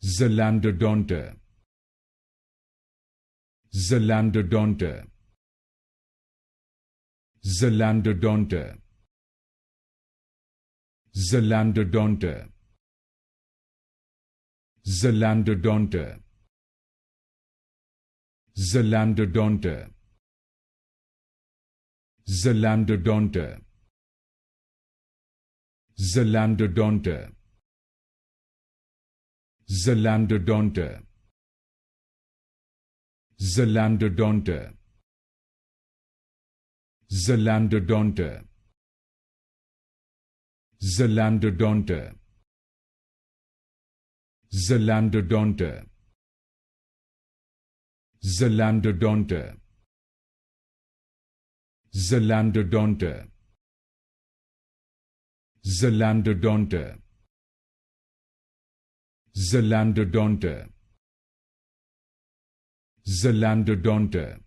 Zalambdodonta, Zalambdodonta, Zalambdodonta, Zalambdodonta, Zalambdodonta, Zalambdodonta, Zalambdodonta, Zalambdodonta, Zalambdodonta, Zalambdodonta, Zalambdodonta, Zalambdodonta, Zalambdodonta, Zalambdodonta, Zalambdodonta, Zalambdodonta, Zalambdodonta, Zalambdodonta,